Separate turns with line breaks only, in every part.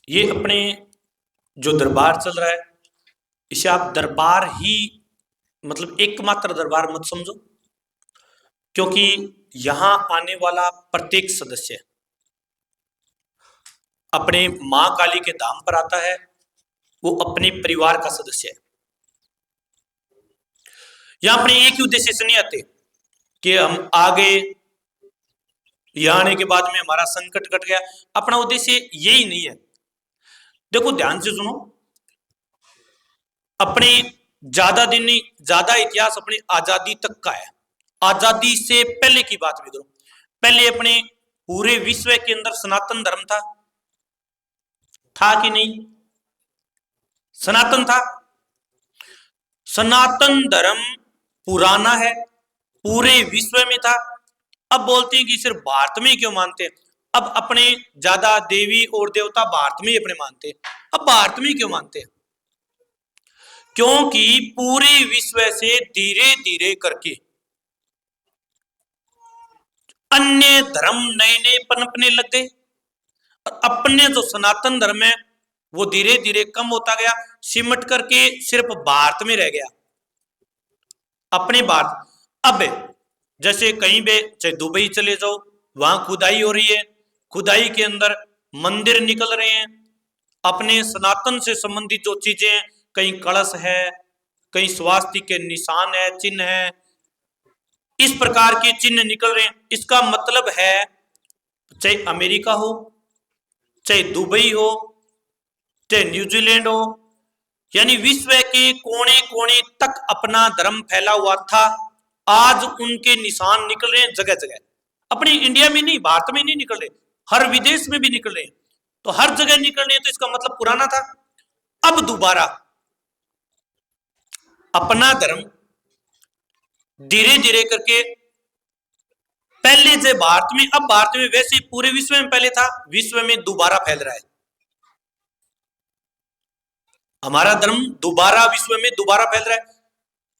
ये अपने जो दरबार चल रहा है, इसे आप दरबार ही मतलब एकमात्र दरबार मत समझो, क्योंकि यहां आने वाला प्रत्येक सदस्य अपने मां काली के धाम पर आता है, वो अपने परिवार का सदस्य है। यहां अपने एक ही उद्देश्य से नहीं आते कि हम आगे यहां आने के बाद में हमारा संकट कट गया। अपना उद्देश्य यही नहीं है। देखो ध्यान से सुनो, अपने ज्यादा दिन नहीं, ज्यादा इतिहास अपनी आजादी तक का है। आजादी से पहले की बात भी करो, पहले अपने पूरे विश्व के अंदर सनातन धर्म था कि नहीं? सनातन था। सनातन धर्म पुराना है, पूरे विश्व में था। अब बोलते हैं कि सिर्फ भारत में क्यों मानते हैं? अब अपने ज्यादा देवी और देवता भारत में ही अपने मानते हैं। अब भारत में क्यों मानते हैं? क्योंकि पूरे विश्व से धीरे धीरे करके अन्य धर्म नए नए पनपने लग गए और अपने जो सनातन धर्म है वो धीरे धीरे कम होता गया, सिमट करके सिर्फ भारत में रह गया, अपने भारत। अब जैसे कहीं भी, चाहे दुबई चले जाओ, वहां खुदाई हो रही है, खुदाई के अंदर मंदिर निकल रहे हैं, अपने सनातन से संबंधित जो चीजें हैं, कहीं कलश है, कहीं स्वास्तिक के निशान है, चिन्ह है, इस प्रकार के चिन्ह निकल रहे हैं। इसका मतलब है चाहे अमेरिका हो, चाहे दुबई हो, चाहे न्यूजीलैंड हो, यानी विश्व के कोने कोने तक अपना धर्म फैला हुआ था। आज उनके निशान निकल रहे हैं जगह जगह। अपने इंडिया में नहीं, भारत में नहीं निकल रहे, हर विदेश में भी निकल रहे हैं। तो हर जगह निकल रहे हैं, तो इसका मतलब पुराना था। अब दोबारा अपना धर्म धीरे धीरे करके, पहले से भारत में, अब भारत में वैसे पूरे विश्व में पहले था, विश्व में दोबारा फैल रहा है। हमारा धर्म दोबारा विश्व में दोबारा फैल रहा है।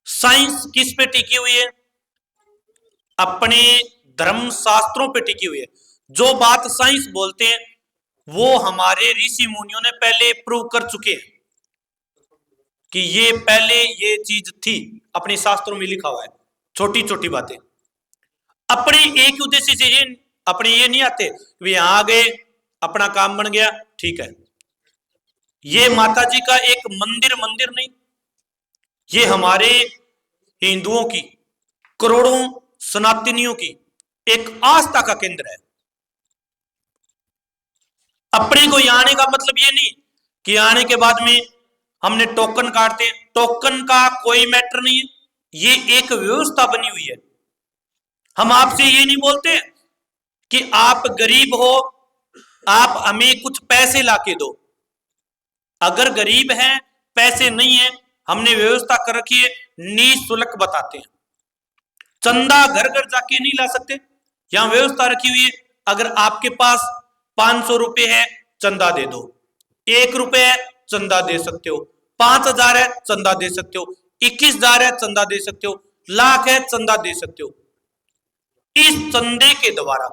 साइंस किस पे टिकी हुई है? अपने धर्म शास्त्रों पे टिकी हुई है। जो बात साइंस बोलते हैं वो हमारे ऋषि मुनियों ने पहले प्रूव कर चुके हैं कि ये पहले ये चीज थी, अपने शास्त्रों में लिखा हुआ है, छोटी छोटी बातें। अपने एक उद्देश्य से ये अपने ये नहीं आते वे यहां आ गए, अपना काम बन गया, ठीक है। ये माता जी का एक मंदिर मंदिर नहीं, ये हमारे हिंदुओं की, करोड़ों सनातनियों की एक आस्था का केंद्र है। अपने को यहाँ आने का मतलब ये नहीं कि आने के बाद में हमने टोकन काटते, टोकन का कोई मैटर नहीं है, ये एक व्यवस्था बनी हुई है। हम आपसे ये नहीं बोलते कि आप गरीब हो, आप हमें कुछ पैसे लाके दो। अगर गरीब हैं, पैसे नहीं है, हमने व्यवस्था कर रखी है, निःशुल्क बताते हैं। चंदा घर घर जाके नहीं ला सकते, यहां व्यवस्था रखी हुई है। अगर आपके पास 500 रुपए है, चंदा दे दो। 1 रुपए है, चंदा दे सकते हो। 5,000 है, चंदा दे सकते हो। 21,000 है, चंदा दे सकते हो। लाख है, चंदा दे सकते हो। इस चंदे के द्वारा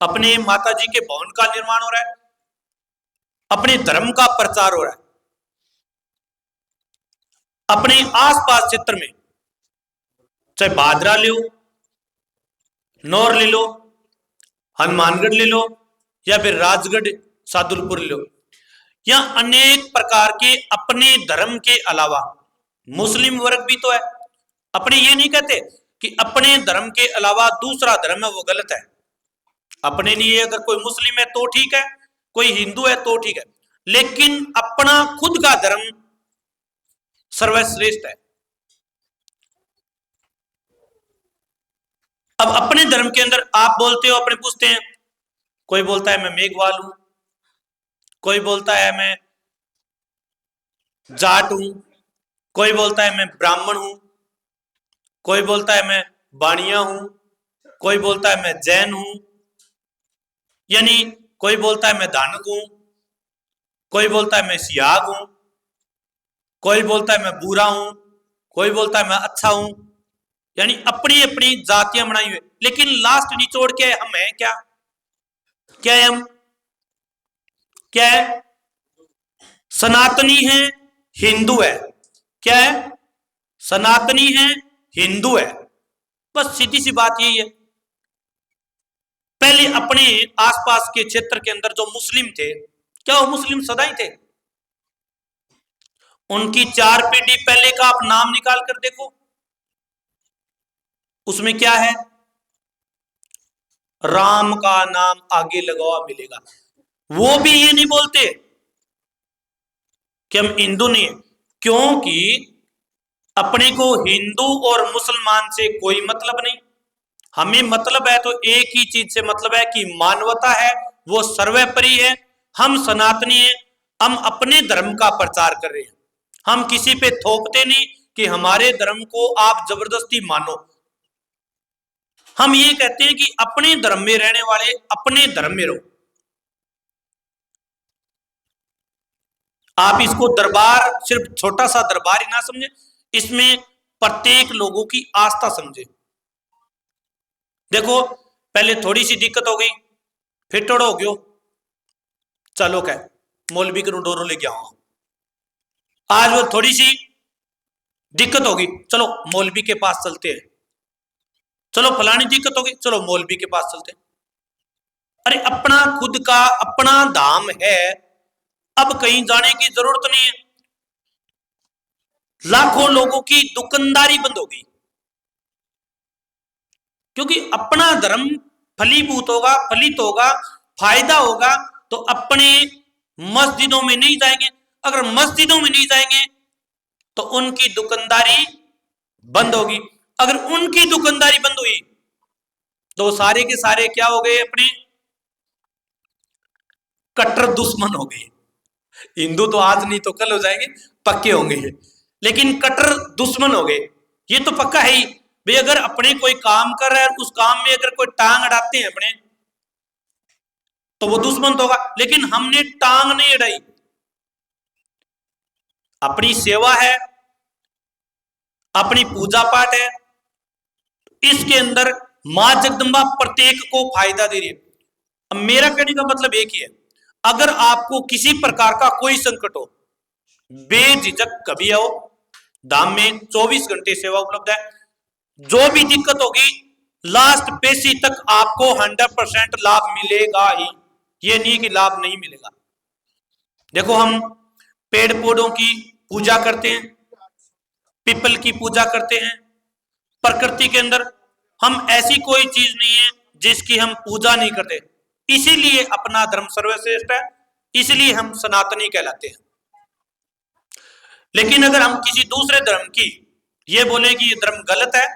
अपने माता जी के भवन का निर्माण हो रहा है, अपने धर्म का प्रचार हो रहा है। अपने आसपास क्षेत्र में चाहे भादरा ले लो, नौर ले लो, हनुमानगढ़ ले लो, या फिर राजगढ़ सादुलपुर ले लो, या अनेक प्रकार के अपने धर्म के अलावा मुस्लिम वर्ग भी तो है। अपने ये नहीं कहते कि अपने धर्म के अलावा दूसरा धर्म है वो गलत है। अपने लिए अगर कोई मुस्लिम है तो ठीक है, कोई हिंदू है तो ठीक है, लेकिन अपना खुद का धर्म सर्वश्रेष्ठ है। अब अपने धर्म के अंदर आप बोलते हो, अपने पूछते हैं, कोई बोलता है मैं मेघवाल हूं, कोई बोलता है मैं जाट हूं, कोई बोलता है मैं ब्राह्मण हूं, कोई बोलता है मैं बाणिया हूं, कोई बोलता है मैं जैन हूं, यानी कोई बोलता है मैं दानक हूं, कोई बोलता है मैं सियाग हूं, कोई बोलता है मैं बुरा हूं, कोई बोलता है मैं अच्छा हूं, यानी अपनी अपनी जातियां बनाई हुई। लेकिन लास्ट निचोड़ के हम हैं क्या? क्या है हम? क्या है? सनातनी है, हिंदू है। क्या है? सनातनी है, हिंदू है। बस सीधी सी बात यही है। पहले अपने आसपास के क्षेत्र के अंदर जो मुस्लिम थे, क्या वो मुस्लिम सदा ही थे? उनकी 4 पीढ़ी पहले का आप नाम निकाल कर देखो, उसमें क्या है? राम का नाम आगे लगा हुआ मिलेगा। वो भी ये नहीं बोलते कि हम हिंदू नहीं है, क्योंकि अपने को हिंदू और मुसलमान से कोई मतलब नहीं। हमें मतलब है तो एक ही चीज से मतलब है कि मानवता है, वो सर्वोपरि है। हम सनातनी हैं, हम अपने धर्म का प्रचार कर रहे हैं। हम किसी पे थोपते नहीं कि हमारे धर्म को आप जबरदस्ती मानो। हम ये कहते हैं कि अपने धर्म में रहने वाले अपने धर्म में रहो। आप इसको दरबार, सिर्फ छोटा सा दरबार ही ना समझे, इसमें प्रत्येक लोगों की आस्था समझे। देखो, पहले थोड़ी सी दिक्कत हो गई, फिर टोड़ो हो गयो, चलो कह मौलवी को डोरो लेके आओ। आज वो थोड़ी सी दिक्कत होगी, चलो मौलवी के पास चलते हैं। चलो फलानी दिक्कत होगी, चलो मौलवी के पास चलते हैं। अरे अपना खुद का अपना धाम है, अब कहीं जाने की जरूरत नहीं है। लाखों लोगों की दुकानदारी बंद होगी, क्योंकि अपना धर्म फलीभूत होगा, फलित होगा, फायदा होगा तो अपने मस्जिदों में नहीं जाएंगे। अगर मस्जिदों में नहीं जाएंगे तो उनकी दुकानदारी बंद होगी। अगर उनकी दुकानदारी बंद हुई तो सारे के सारे क्या हो गए? अपने कट्टर दुश्मन हो गए। हिंदू तो आज नहीं तो कल हो जाएंगे, पक्के होंगे, लेकिन कट्टर दुश्मन हो गए, ये तो पक्का है ही भाई। अगर अपने कोई काम कर रहा है, उस काम में अगर कोई टांग अड़ाते हैं अपने, तो वो दुश्मन तो होगा। लेकिन हमने टांग नहीं अड़ाई, अपनी सेवा है, अपनी पूजा पाठ है, इसके अंदर मां जगदम्बा प्रत्येक को फायदा दे रही है। अब मेरा कहने का मतलब एक ही है, अगर आपको किसी प्रकार का कोई संकट हो, बेझिझक कभी आओ, धाम में 24 घंटे सेवा उपलब्ध है। जो भी दिक्कत होगी, लास्ट पेशी तक आपको 100% लाभ मिलेगा ही, ये नहीं कि लाभ नहीं मिलेगा। देखो, हम पेड़ पौधों की पूजा करते हैं, पीपल की पूजा करते हैं, प्रकृति के अंदर हम ऐसी कोई चीज नहीं है जिसकी हम पूजा नहीं करते। इसीलिए अपना धर्म सर्वश्रेष्ठ है, इसलिए हम सनातनी कहलाते हैं। लेकिन अगर हम किसी दूसरे धर्म की ये बोले कि ये धर्म गलत है,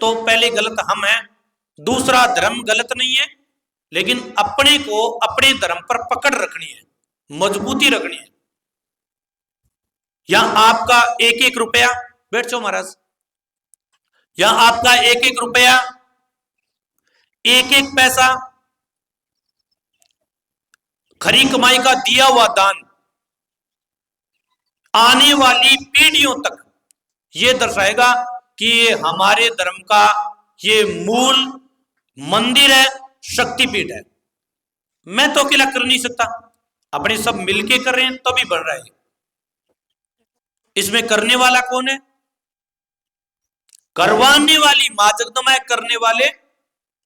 तो पहले गलत हम हैं, दूसरा धर्म गलत नहीं है, लेकिन अपने को अपने धर्म पर पकड़ रखनी है, मजबूती रखनी है। यहां आपका एक एक रुपया, बैठ जाओ महाराज, यहां आपका एक एक रुपया, एक एक पैसा, खरी कमाई का दिया हुआ दान आने वाली पीढ़ियों तक ये दर्शाएगा कि ये हमारे धर्म का ये मूल मंदिर है, शक्तिपीठ है। मैं तो अकेला कर नहीं सकता, अपने सब मिलके कर रहे हैं तभी बन रहा है। इसमें करने वाला कौन है? करवाने वाली मां जगदम्बा है, करने वाले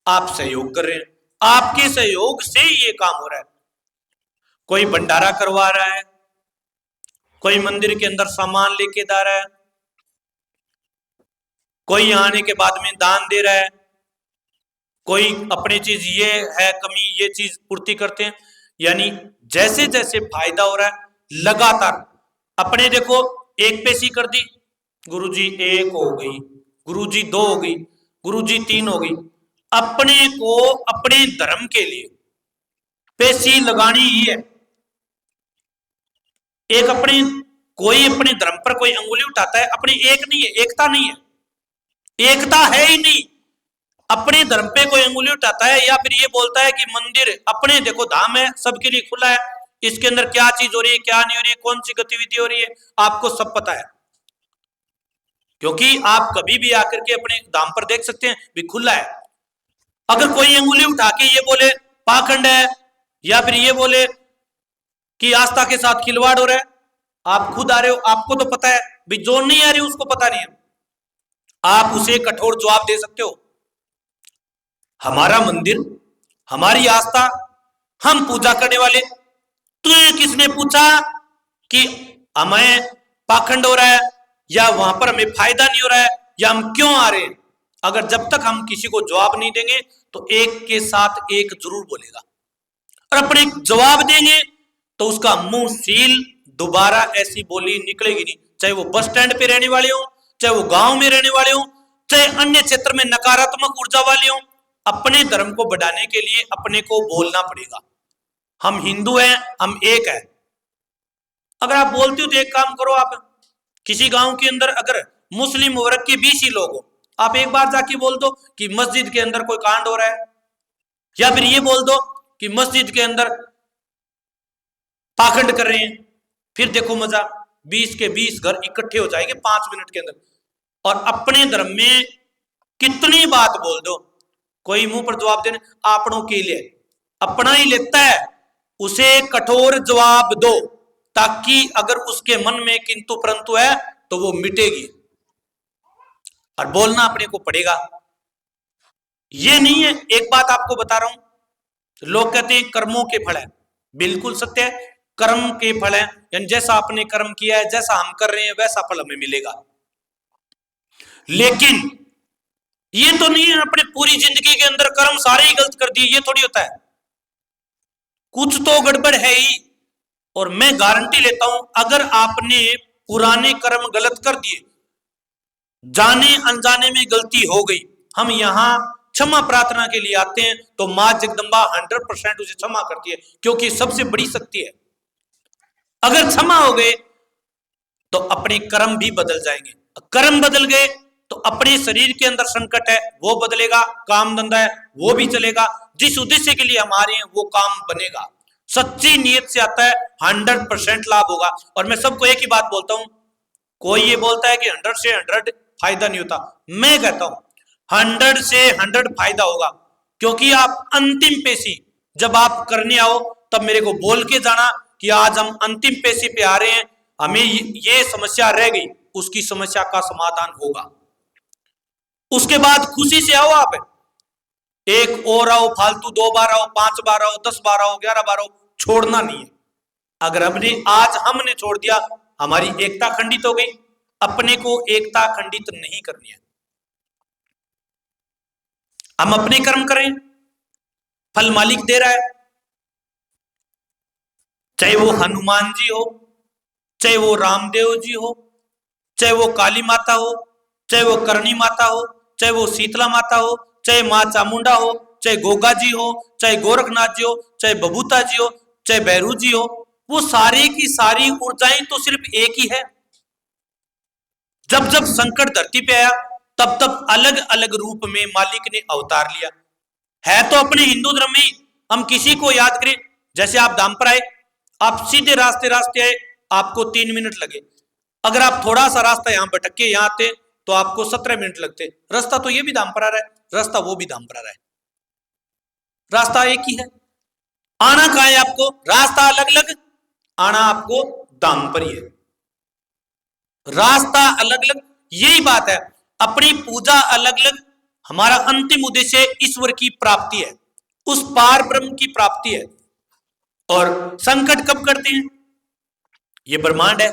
आप सहयोग कर रहे हैं, आपके सहयोग से ये काम हो रहा है। कोई भंडारा करवा रहा है, कोई मंदिर के अंदर सामान लेके जा रहा है, कोई आने के बाद में दान दे रहा है, कोई अपनी चीज ये है कमी, ये चीज पूर्ति करते हैं। यानी जैसे जैसे फायदा हो रहा है लगातार। अपने देखो, एक पेशी कर दी, गुरुजी 1 हो गई, गुरुजी 2 हो गई, गुरुजी 3 हो गई। अपने को अपने धर्म के लिए पेशी लगानी ही है। एक अपने कोई अपने धर्म पर कोई अंगुली उठाता है, अपनी एक नहीं है, एकता नहीं है, एकता है ही नहीं। अपने धर्म पे कोई अंगुली उठाता है या फिर ये बोलता है कि मंदिर अपने, देखो धाम है, सबके लिए खुला है, इसके अंदर क्या चीज हो रही है, क्या नहीं हो रही है, कौन सी गतिविधि हो रही है, आपको सब पता है, क्योंकि आप कभी भी आकर के अपने धाम पर देख सकते हैं भी खुला है। अगर कोई अंगुली उठा के ये बोले पाखंड है या फिर ये बोले कि आस्था के साथ खिलवाड़ हो रहा है। आप खुद आ रहे हो, आपको तो पता है, भी जो नहीं आ रही उसको पता नहीं है, आप उसे कठोर जवाब दे सकते हो। हमारा मंदिर, हमारी आस्था, हम पूजा करने वाले, तो किसने पूछा कि हमें पाखंड हो रहा है या वहां पर हमें फायदा नहीं हो रहा है या हम क्यों आ रहे हैं? अगर जब तक हम किसी को जवाब नहीं देंगे तो एक के साथ एक जरूर बोलेगा, और अपने जवाब देंगे तो उसका मुंह सील, दोबारा ऐसी बोली निकलेगी नहीं। चाहे वो बस स्टैंड पे रहने वाले हो, चाहे वो गांव में रहने वाले हो, चाहे अन्य क्षेत्र में नकारात्मक ऊर्जा वाले हो, अपने धर्म को बढ़ाने के लिए अपने को बोलना पड़ेगा। हम हिंदू हैं, हम एक है। अगर आप बोलते हो तो एक काम करो, आप किसी गांव के अंदर अगर मुस्लिम वर्ग के 20 ही लोग हो, आप एक बार जाके बोल दो कि मस्जिद के अंदर कोई कांड हो रहा है, या फिर ये बोल दो कि मस्जिद के अंदर पाखंड कर रहे हैं, फिर देखो मजा, 20 के 20 घर इकट्ठे हो जाएंगे 5 मिनट के अंदर। और अपने धर्म में कितनी बात बोल दो, कोई मुंह पर जवाब देने आपनों के लिए अपना ही लेता है, उसे कठोर जवाब दो, ताकि अगर उसके मन में किंतु परंतु है तो वो मिटेगी। और बोलना अपने को पड़ेगा। ये नहीं है, एक बात आपको बता रहा हूं, लोग कहते हैं कर्मों के फल है, बिल्कुल सत्य है, कर्म के फल है, यानी जैसा आपने कर्म किया है, जैसा हम कर रहे हैं वैसा फल हमें मिलेगा। लेकिन ये तो नहीं है अपने पूरी जिंदगी के अंदर कर्म सारे ही गलत कर दिए, ये थोड़ी होता है, कुछ तो गड़बड़ है ही। और मैं गारंटी लेता हूं, अगर आपने पुराने कर्म गलत कर दिए, जाने अनजाने में गलती हो गई, हम यहां क्षमा प्रार्थना के लिए आते हैं तो मां जगदंबा 100% उसे क्षमा करती है, क्योंकि सबसे बड़ी शक्ति है। अगर क्षमा हो गए तो अपने कर्म भी बदल जाएंगे, कर्म बदल गए तो अपने शरीर के अंदर संकट है वो बदलेगा, काम धंधा है वो भी चलेगा, जिस उद्देश्य के लिए हमारे हैं वो काम बनेगा। सच्ची नीयत से आता है 100% लाभ होगा। और मैं सबको एक ही बात बोलता हूं, कोई ये बोलता है कि 100 से 100 फायदा नहीं होता, मैं कहता हूं 100 से 100 फायदा होगा, क्योंकि आप अंतिम पेशी जब आप करने आओ तब मेरे को बोल के जाना कि आज हम अंतिम पेशी पे आ रहे हैं, हमें ये समस्या रह गई, उसकी समस्या का समाधान होगा। उसके बाद खुशी से आओ, आप एक और आओ, फालतू 2 बार आओ, 5 बार आओ, 10 बार आओ, 11 बार आओ, छोड़ना नहीं है। अगर आज हमने छोड़ दिया, हमारी एकता खंडित हो गई। अपने को एकता खंडित नहीं करनी है, हम अपने कर्म करें, फल मालिक दे रहा है, चाहे वो हनुमान जी हो, चाहे वो रामदेव जी हो, चाहे वो काली माता हो, चाहे वो करणी माता हो, चाहे वो शीतला माता हो, चाहे मां चामुंडा हो, चाहे गोगा जी हो, चाहे गोरखनाथ जी हो, चाहे बबूता जी हो, चाहे भैरू जी हो, वो सारे की सारी ऊर्जाएं तो सिर्फ एक ही है। जब जब संकट धरती पे आया तब तब अलग अलग रूप में मालिक ने अवतार लिया। है तो अपने हिंदू धर्म में ही, हम किसी को याद करें, जैसे आप धाम पर आए, आप सीधे रास्ते आए, आपको 3 मिनट लगे, अगर आप थोड़ा सा रास्ता यहां भटक के यहां आते तो आपको 17 मिनट लगते। रास्ता तो ये भी धाम पर आ रहा है, रास्ता वो भी धाम पर आ रहा है, रास्ता एक ही है। आना कहां है आपको, रास्ता अलग अलग, आना आपको धाम पर ही है, रास्ता अलग अलग। यही बात है, अपनी पूजा अलग अलग, हमारा अंतिम उद्देश्य ईश्वर की प्राप्ति है, उस पार ब्रह्म की प्राप्ति है। और संकट कब करते हैं, ये ब्रह्मांड है,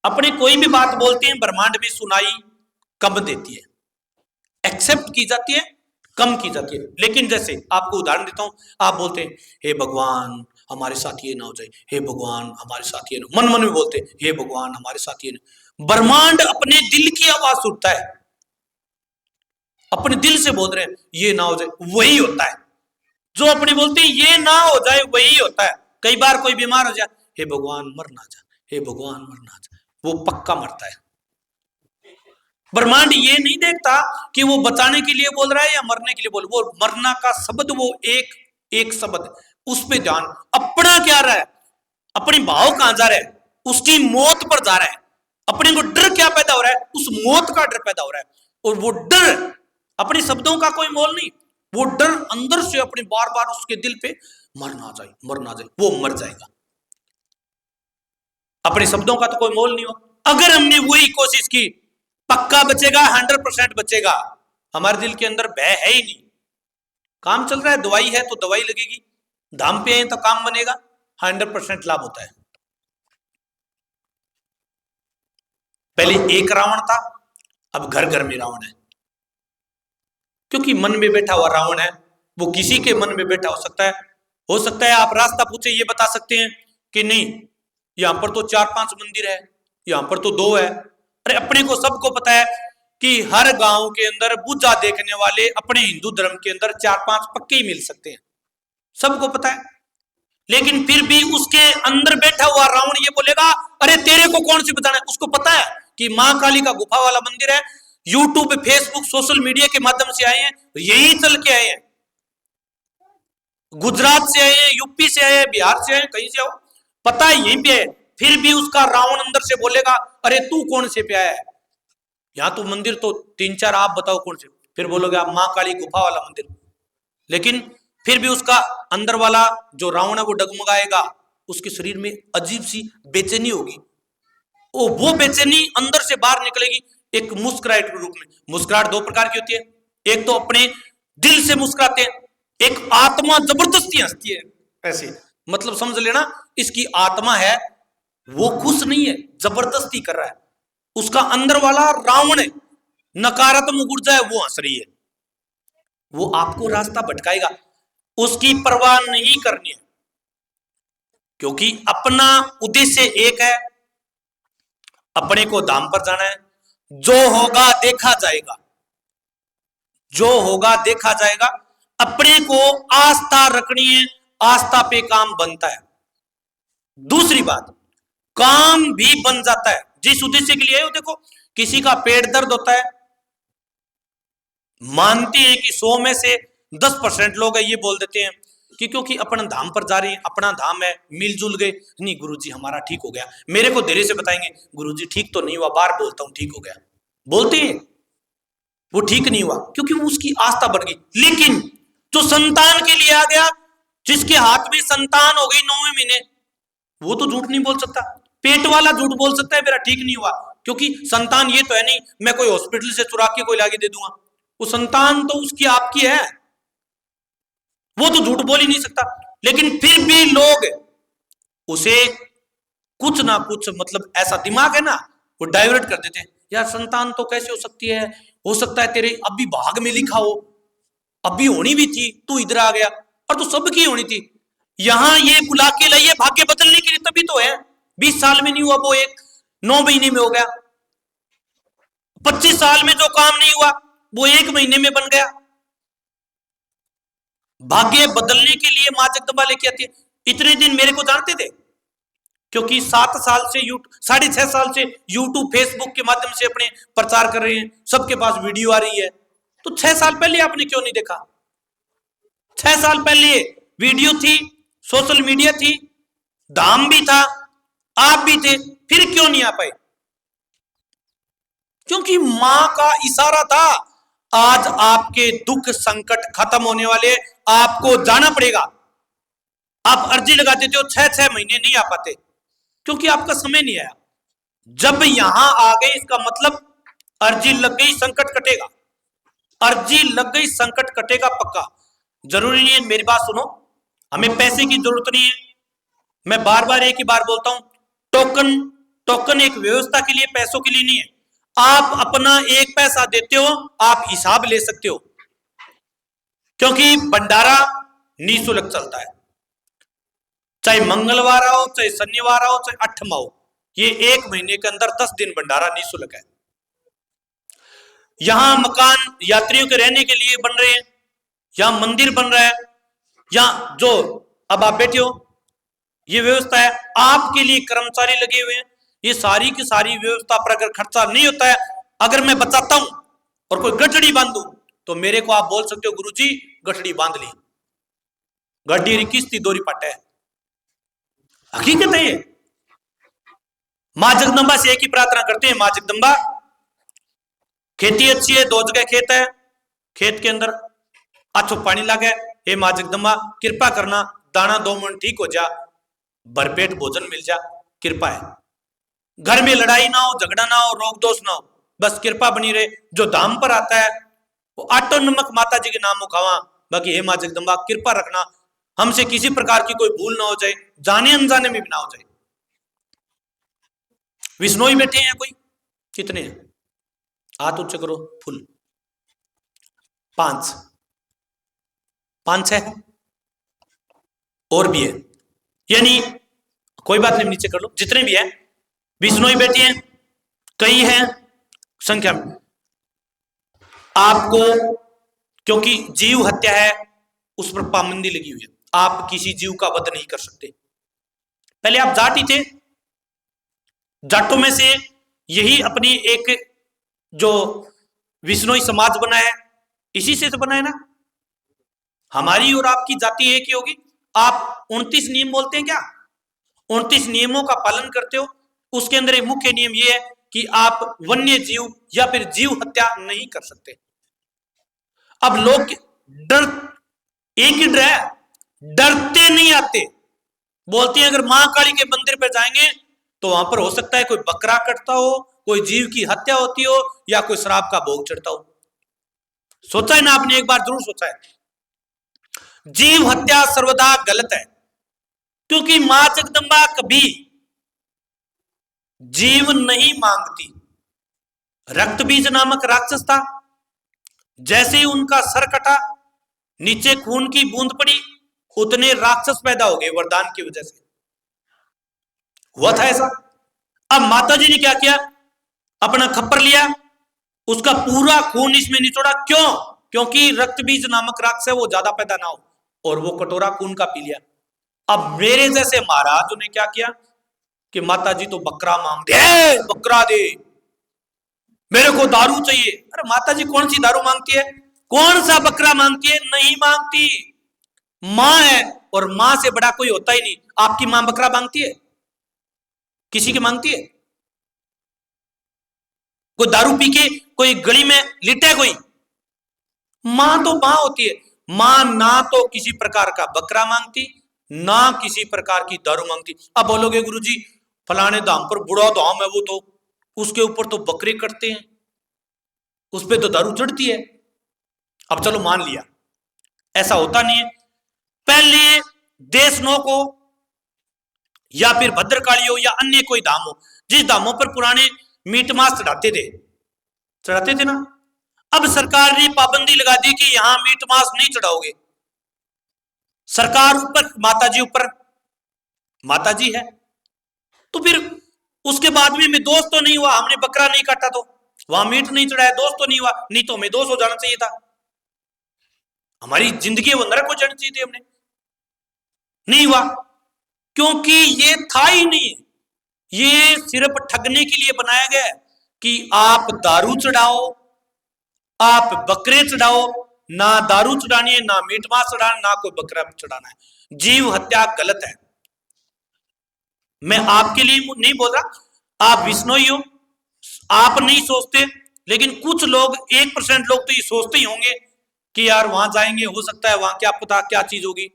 अपने कोई भी बात बोलते हैं ब्रह्मांड में सुनाई कम देती है, एक्सेप्ट की जाती है, कम की जाती है। लेकिन जैसे आपको उदाहरण देता हूं, आप बोलते हैं हे भगवान हमारे साथ ये ना हो जाए, हे भगवान हमारे साथ ये ना, मन मन में बोलते हैं हे भगवान हमारे साथ ये ना। ब्रह्मांड अपने दिल की आवाज सुनता है, अपने दिल से बोल रहे हैं ये ना हो जाए, वही होता है। जो अपने बोलते हैं ये ना हो जाए, वही होता है। कई बार कोई बीमार हो जाए, हे भगवान मर ना जा, हे भगवान मर ना जा, वो पक्का मरता है। ब्रह्मांड ये नहीं देखता कि वो बचाने के लिए बोल रहा है या मरने के लिए बोल, वो मरना का शब्द वो एक एक शब्द, उस पे ध्यान, अपना क्या रहा है, अपनी भाव कहां जा रहा है, उसकी मौत पर जा रहा है। अपने को डर क्या पैदा हो रहा है, उस मौत का डर पैदा हो रहा है। और वो डर अपने शब्दों का कोई मोल नहीं, वो डर अंदर से अपने बार बार उसके दिल पे मर ना जाए, मर ना जाए, वो मर जाएगा। अपने शब्दों का तो कोई मोल नहीं हो। अगर हमने वही कोशिश की, पक्का बचेगा, 100% बचेगा। हमारे दिल के अंदर भय है ही नहीं। काम चल रहा है, दवाई है तो दवाई लगेगी, धाम पे आए तो काम बनेगा, 100% लाभ होता है। पहले एक रावण था, अब घर घर में रावण है। क्योंकि मन में बैठा हुआ रावण है, वो किसी के मन में बैठा हो सकता है आप रास्ता पूछे ये बता सकते हैं कि नहीं यहां पर तो 4-5 मंदिर है, यहां पर तो 2 है। अरे अपने को सबको पता है कि हर गांव के अंदर पूजा देखने वाले अपने हिंदू धर्म के अंदर 4-5 पक्के ही मिल सकते हैं, सबको पता है। लेकिन फिर भी उसके अंदर बैठा हुआ रावण ये बोलेगा अरे तेरे को कौन सी बताना है। उसको पता है कि मां काली का गुफा वाला मंदिर है, यूट्यूब, फेसबुक, सोशल मीडिया के माध्यम से आए हैं, यही चल के आए हैं, गुजरात से आए हैं, यूपी से आए हैं, बिहार से आए हैं, कहीं से आओ, पता है यहीं पे है। फिर भी उसका रावण अंदर से बोलेगा अरे तू कौन से पे आया है, यहां तो मंदिर तो 3-4 आप बताओ कौन से। फिर बोलोगे आप मां काली गुफा वाला मंदिर। लेकिन फिर भी उसका अंदर वाला जो रावण है वो डगमगाएगा, उसके शरीर में अजीब सी बेचैनी होगी। वो बेचैनी अंदर से बाहर निकलेगी एक मुस्कुराहट के रूप में। मुस्कुराहट 2 प्रकार की होती है, एक तो अपने दिल से मुस्कुराते हैं, एक आत्मा जबरदस्ती हंसती है ऐसे, मतलब समझ लेना इसकी आत्मा है वो खुश नहीं है, जबरदस्ती कर रहा है। उसका अंदर वाला रावण है, नकारात्मक ऊर्जा है, वो हंस रही है। वो आपको रास्ता भटकाएगा, उसकी परवाह नहीं करनी है, क्योंकि अपना उद्देश्य एक है, अपने को धाम पर जाना है। जो होगा देखा जाएगा, जो होगा देखा जाएगा। अपने को आस्था रखनी है, आस्था पे काम बनता है। दूसरी बात, काम भी बन जाता है जिस उद्देश्य के लिए है। देखो किसी का पेट दर्द होता है, मानते हैं कि 100 में से 10% लोग ये बोल देते हैं कि क्योंकि अपना धाम पर जा रहे हैं, अपना धाम है, मिलजुल गए, नहीं गुरुजी हमारा ठीक हो गया। मेरे को धीरे से बताएंगे गुरुजी ठीक तो नहीं हुआ, बार बोलता हूं ठीक हो गया, बोलते हैं वो ठीक नहीं हुआ क्योंकि वो उसकी आस्था बढ़ गई। लेकिन जो संतान के लिए आ गया, जिसके हाथ में संतान हो गई 9वें महीने, वो तो झूठ नहीं बोल सकता। पेट वाला झूठ बोल सकता है मेरा ठीक नहीं हुआ, क्योंकि संतान ये तो है नहीं मैं कोई हॉस्पिटल से चुरा के कोई लाके दे दूंगा। वो संतान तो उसकी आपकी है, वो तो झूठ बोल ही नहीं सकता। लेकिन फिर भी लोग उसे कुछ ना कुछ, मतलब ऐसा दिमाग है ना, वो डाइवर्ट कर देते हैं। यार संतान तो कैसे हो सकती है, हो सकता है तेरे अभी भाग में लिखा हो, अभी होनी भी थी, तू इधर आ गया, और तो सबकी होनी थी। यहां ये बुला के लाइए भाग्य बदलने के लिए, तभी तो है। 20 साल में नहीं हुआ वो एक 9 महीने में हो गया, 25 साल में जो काम नहीं हुआ वो 1 महीने में बन गया। भाग्य बदलने के लिए मां जगदंबा लेके आती है। इतने दिन मेरे को जानते थे, क्योंकि 7 साल से 6.5 साल से यूट्यूब, फेसबुक के माध्यम से अपने प्रचार कर रहे हैं, सबके पास वीडियो आ रही है। तो 6 साल पहले आपने क्यों नहीं देखा? 6 साल पहले वीडियो थी, सोशल मीडिया थी, धाम भी था, आप भी थे, फिर क्यों नहीं आ पाए? क्योंकि मां का इशारा था, आज आपके दुख संकट खत्म होने वाले, आपको जाना पड़ेगा। आप अर्जी लगा देते हो, 6-6 महीने नहीं आ पाते क्योंकि आपका समय नहीं आया। जब यहां आ गए इसका मतलब अर्जी लग गई, संकट कटेगा। अर्जी लग गई, संकट कटेगा पक्का। जरूरी नहीं है, मेरी बात सुनो, हमें पैसे की जरूरत नहीं है। मैं बार बार एक ही बार बोलता हूं, टोकन एक व्यवस्था के लिए, पैसों के लिए नहीं है। आप अपना 1 पैसा देते हो, आप हिसाब ले सकते हो, क्योंकि भंडारा निःशुल्क चलता है। चाहे मंगलवार आओ, चाहे शनिवार आओ, चाहे 8वां हो, ये 1 महीने के अंदर 10 दिन भंडारा निःशुल्क है। यहां मकान यात्रियों के रहने के लिए बन रहे हैं, यहां मंदिर बन रहा है, यहां जो अब आप बैठे हो ये व्यवस्था है, आपके लिए कर्मचारी लगे हुए हैं। ये सारी की सारी व्यवस्था पर अगर खर्चा नहीं होता है, अगर मैं बचाता हूं और कोई गठड़ी बांधू तो मेरे को आप बोल सकते हो गुरुजी गठड़ी बांध ली, गड्डी किस्ती दोरी पट्टा है। हकीकत है ये। मां जगदंबा से एक ही प्रार्थना करते हैं, मां जगदंबा खेती अच्छी है, 2 जगह खेत है, खेत के अंदर अच्छो पानी लगे, हे मां जगदंबा कृपा करना दाना 2 मन ठीक हो जा, भरपेट भोजन मिल जा, कृपा है। घर में लड़ाई ना हो, झगड़ा ना हो, रोग दोष ना हो, बस कृपा बनी रहे। जो धाम पर आता है वो आटो नमक माता जी के नाम को खावा। बाकी हे मां जगदम्बा कृपा रखना, हमसे किसी प्रकार की कोई भूल ना हो जाए, जाने अनजाने में भी ना हो जाए। विष्णोई बैठे हैं कोई, कितने हैं? हाथ उच्च करो, फुल 5 5 6 और भी है, यानी कोई बात नहीं, नीचे कर लो, जितने भी हैं विष्णोई बैठे हैं, कई हैं संख्या में। आपको क्योंकि जीव हत्या है उस पर पाबंदी लगी हुई है, आप किसी जीव का वध नहीं कर सकते। पहले आप जाट ही थे, जाटों में से यही अपनी एक जो विष्णोई समाज बना है, इसी से तो बना है ना। हमारी और आपकी जाति एक ही होगी। आप 29 नियम बोलते हैं क्या? 29 नियमों का पालन करते हो। उसके अंदर एक मुख्य नियम यह है कि आप वन्य जीव या फिर जीव हत्या नहीं कर सकते। अब लोग डर, एक ही डर है, डरते नहीं आते। बोलते हैं अगर मां काली के मंदिर पर जाएंगे तो वहां पर हो सकता है कोई बकरा कटता हो, कोई जीव की हत्या होती हो, या कोई शराब का भोग चढ़ता हो। सोचा है ना आपने? एक बार जरूर सोचा है। जीव हत्या सर्वदा गलत है, क्योंकि मां जगदम्बा कभी जीव नहीं मांगती। रक्त बीज नामक राक्षस था, जैसे ही उनका सर कटा, नीचे खून की बूंद पड़ी, उतने राक्षस पैदा हो गए वरदान की वजह से। हुआ था ऐसा। अब माता जी ने क्या किया? अपना खप्पर लिया, उसका पूरा खून इसमें निचोड़ा। क्यों? क्योंकि रक्त बीज नामक राक्षस है वो ज्यादा पैदा ना हो, और वो कटोरा खून का पी लिया। अब मेरे जैसे महाराज ने क्या किया कि माता जी तो बकरा मांगते हैं, बकरा दे, मेरे को दारू चाहिए। अरे माता जी कौन सी दारू मांगती है? कौन सा बकरा मांगती है? नहीं मांगती। मां है और मां से बड़ा कोई होता ही नहीं। आपकी मां बकरा मांगती है? किसी की मांगती है? कोई दारू पी के कोई गली में लिटे कोई? मां तो मां होती है। मां ना तो किसी प्रकार का बकरा मांगती, ना किसी प्रकार की दारू मांगती। अब बोलोगे गुरुजी फलाने धाम पर बुढ़ा धाम है, वो तो उसके ऊपर तो बकरे कटते हैं, उस पर तो दारू चढ़ती है। अब चलो मान लिया, ऐसा होता नहीं है। पहले देशनों को या फिर भद्रकाली हो या अन्य कोई धाम हो, जिस धामों पर पुराने मीट मांस चढ़ाते थे ना, अब सरकार ने पाबंदी लगा दी कि यहां मीट मांस नहीं चढ़ाओगे। सरकार ऊपर, माताजी ऊपर, माताजी है तो फिर उसके बाद में दोष तो नहीं हुआ, हमने बकरा नहीं काटा तो वहां मीट नहीं चढ़ाया, दोष तो नहीं हुआ। नहीं तो हमें दोष हो जाना चाहिए था, हमारी जिंदगी वो नरक हो जानी चाहिए थी, हमने नहीं हुआ, क्योंकि ये था ही नहीं। ये सिर्फ ठगने के लिए बनाया गया है कि आप दारू चढ़ाओ, आप बकरे चढ़ाओ। ना दारू चढ़ानी है, ना मीट मांस चढ़ाना, ना कोई बकरा चढ़ाना है। जीव हत्या गलत है। मैं आपके लिए नहीं बोल रहा, आप विष्णोई हो, आप नहीं सोचते, लेकिन कुछ लोग 1% लोग तो ये सोचते ही होंगे कि यार वहां जाएंगे, हो सकता है वहां क्या पता क्या चीज होगी।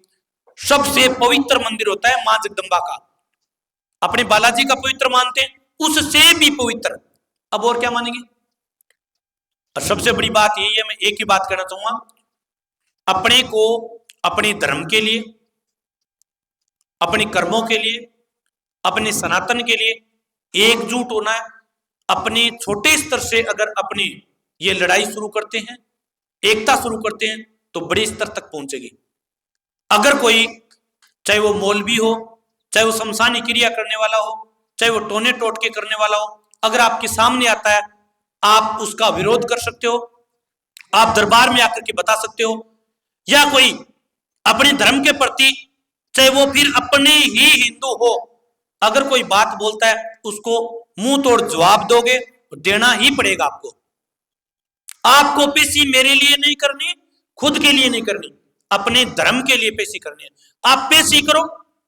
सबसे पवित्र मंदिर होता है मां जगदम्बा का, अपने बालाजी का पवित्र मानते हैं, उससे भी पवित्र। अब और क्या मानेंगे? और सबसे बड़ी बात यही है, मैं एक ही बात कहना चाहूंगा, अपने को अपने धर्म के लिए, अपने कर्मों के लिए, अपने सनातन के लिए एकजुट होना है। अपने छोटे स्तर से अगर अपनी ये लड़ाई शुरू करते हैं, एकता शुरू करते हैं, तो बड़े स्तर तक पहुंचेगी। अगर कोई, चाहे वो मौलवी हो, चाहे वो शमशानी क्रिया करने वाला हो, चाहे वो टोने टोटके करने वाला हो, अगर आपके सामने आता है, आप उसका विरोध कर सकते हो, आप दरबार में आकर के बता सकते हो। या कोई अपने धर्म के प्रति, चाहे वो फिर अपने ही हिंदू हो, अगर कोई बात बोलता है उसको मुंह तोड़ जवाब दोगे, देना ही पड़ेगा आपको। आपको पेशी मेरे लिए नहीं करनी, खुद के लिए नहीं करनी, अपने धर्म के लिए पेशी करनी है। आप पेशी करो,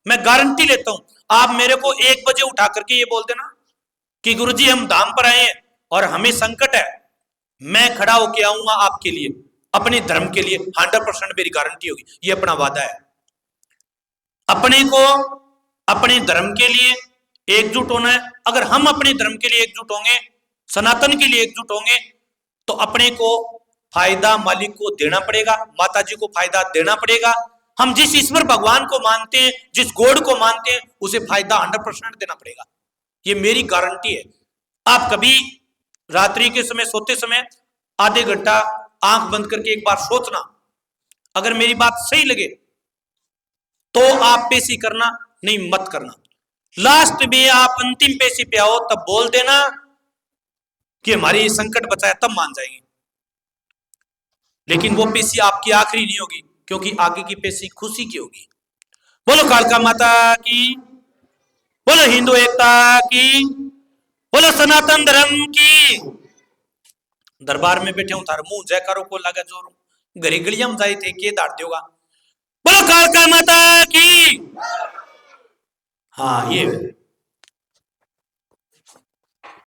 मैं गारंटी लेता हूं, आप मेरे को 1 बजे उठा करके ये बोल देना कि गुरुजी हम धाम पर आए हैं और हमें संकट है, मैं खड़ा होके आऊंगा आपके लिए, अपने धर्म के लिए 100% मेरी गारंटी होगी, ये अपना वादा है। अपने को अपने धर्म के लिए एकजुट होना है। अगर हम अपने धर्म के लिए एकजुट होंगे, सनातन के लिए एकजुट होंगे, तो अपने को फायदा मालिक को देना पड़ेगा, माता जी को फायदा देना पड़ेगा। हम जिस ईश्वर भगवान को मानते हैं, जिस गॉड को मानते हैं, उसे फायदा 100% देना पड़ेगा। ये मेरी गारंटी है। आप कभी रात्रि के समय सोते समय आधे घंटा आंख बंद करके एक बार सोचना, अगर मेरी बात सही लगे तो आप पेशी करना, नहीं मत करना। लास्ट में आप अंतिम पेशी पे आओ तब बोल देना कि हमारी संकट बचाया, तब मान जाएंगे। लेकिन वो पेशी आपकी आखिरी नहीं होगी, क्योंकि आगे की पेशी खुशी की होगी। बोलो कालका माता की, बोलो हिंदू एकता की, बोलो सनातन धर्म की। दरबार में बैठे हूं, थारे मुंह जयकारो को लगा जोर, घरी गलियां में जाए थे के दाड़ देगा। बोलो कालका माता की। हाँ, ये